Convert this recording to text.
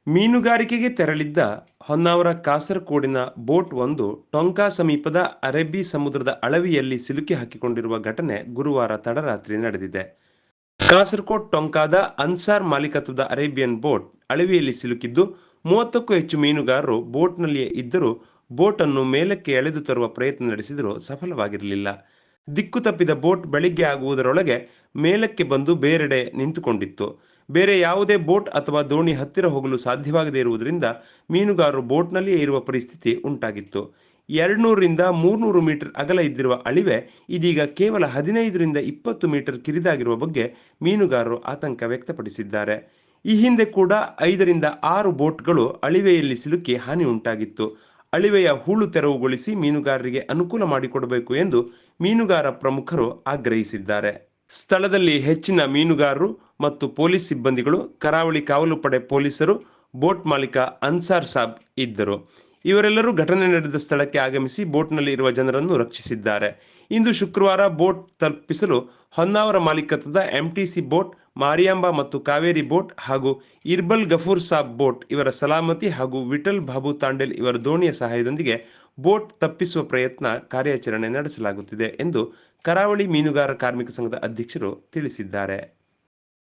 ಮೀನುಗಾರಿಕೆಗೆ ತೆರಳಿದ್ದ ಹೊನ್ನಾವರ ಕಾಸರಕೋಡಿನ ಬೋಟ್ ಒಂದು ಟೊಂಕಾ ಸಮೀಪದ ಅರೇಬಿ ಸಮುದ್ರದ ಅಳವಿಯಲ್ಲಿ ಸಿಲುಕಿ ಹಾಕಿಕೊಂಡಿರುವ ಘಟನೆ ಗುರುವಾರ ತಡರಾತ್ರಿ ನಡೆದಿದೆ. ಕಾಸರಕೋಡ್ ಟೊಂಕಾದ ಅನ್ಸಾರ್ ಮಾಲೀಕತ್ವದ ಅರೇಬಿಯನ್ ಬೋಟ್ ಅಳವಿಯಲ್ಲಿ ಸಿಲುಕಿದ್ದು 30ಕ್ಕೂ ಹೆಚ್ಚು ಮೀನುಗಾರರು ಬೋಟ್ನಲ್ಲಿಯೇ ಇದ್ದರೂ ಬೋಟ್ ಅನ್ನು ಮೇಲಕ್ಕೆ ಎಳೆದು ತರುವ ಪ್ರಯತ್ನ ನಡೆಸಿದರೂ ಸಫಲವಾಗಿರಲಿಲ್ಲ. ದಿಕ್ಕು ತಪ್ಪಿದ ಬೋಟ್ ಬೆಳಿಗ್ಗೆ ಆಗುವುದರೊಳಗೆ ಮೇಲಕ್ಕೆ ಬಂದು ಬೇರೆಡೆ ನಿಂತುಕೊಂಡಿತ್ತು. ಬೇರೆ ಯಾವುದೇ ಬೋಟ್ ಅಥವಾ ದೋಣಿ ಹತ್ತಿರ ಹೋಗಲು ಸಾಧ್ಯವಾಗದೇ ಇರುವುದರಿಂದ ಮೀನುಗಾರರು ಬೋಟ್ನಲ್ಲಿಯೇ ಇರುವ ಪರಿಸ್ಥಿತಿ ಉಂಟಾಗಿತ್ತು. 200ರಿಂದ 300 ಮೀಟರ್ ಅಗಲ ಇದ್ದಿರುವ ಅಳಿವೆ ಇದೀಗ ಕೇವಲ 15ರಿಂದ 20 ಮೀಟರ್ ಕಿರಿದಾಗಿರುವ ಬಗ್ಗೆ ಮೀನುಗಾರರು ಆತಂಕ ವ್ಯಕ್ತಪಡಿಸಿದ್ದಾರೆ. ಈ ಹಿಂದೆ ಕೂಡ 5ರಿಂದ 6 ಬೋಟ್ಗಳು ಅಳಿವೆಯಲ್ಲಿ ಸಿಲುಕಿ ಹಾನಿ ಉಂಟಾಗಿತ್ತು. ಅಳಿವೆಯ ಹೂಳು ತೆರವುಗೊಳಿಸಿ ಮೀನುಗಾರರಿಗೆ ಅನುಕೂಲ ಮಾಡಿಕೊಡಬೇಕು ಎಂದು ಮೀನುಗಾರ ಪ್ರಮುಖರು ಆಗ್ರಹಿಸಿದ್ದಾರೆ. ಸ್ಥಳದಲ್ಲಿ ಹೆಚ್ಚಿನ ಮೀನುಗಾರರು ಮತ್ತು ಪೊಲೀಸ್ ಸಿಬ್ಬಂದಿಗಳು, ಕರಾವಳಿ ಕಾವಲು ಪಡೆ ಪೊಲೀಸರು, ಬೋಟ್ ಮಾಲೀಕ ಅನ್ಸಾರ್ ಸಾಬ್ ಇದ್ದರು. ಇವರೆಲ್ಲರೂ ಘಟನೆ ನಡೆದ ಸ್ಥಳಕ್ಕೆ ಆಗಮಿಸಿ ಬೋಟ್ನಲ್ಲಿ ಇರುವ ಜನರನ್ನು ರಕ್ಷಿಸಿದ್ದಾರೆ. ಇಂದು ಶುಕ್ರವಾರ ಬೋಟ್ ತಲುಪಿಸಲು ಹೊನ್ನಾವರ ಮಾಲೀಕತ್ವದ ಎಂಟಿಸಿ ಬೋಟ್, ಮಾರಿಯಾಂಬಾ ಮತ್ತು ಕಾವೇರಿ ಬೋಟ್ ಹಾಗೂ ಇರ್ಬಲ್ ಗಫೂರ್ ಸಾಬ್ ಬೋಟ್ ಇವರ ಸಲಾಮತಿ ಹಾಗೂ ವಿಠಲ್ ಬಾಬು ತಾಂಡೆಲ್ ಇವರ ದೋಣಿಯ ಸಹಾಯದೊಂದಿಗೆ ಬೋಟ್ ತಪ್ಪಿಸುವ ಪ್ರಯತ್ನ ಕಾರ್ಯಾಚರಣೆ ನಡೆಸಲಾಗುತ್ತಿದೆ ಎಂದು ಕರಾವಳಿ ಮೀನುಗಾರ ಕಾರ್ಮಿಕ ಸಂಘದ ಅಧ್ಯಕ್ಷರು ತಿಳಿಸಿದ್ದಾರೆ.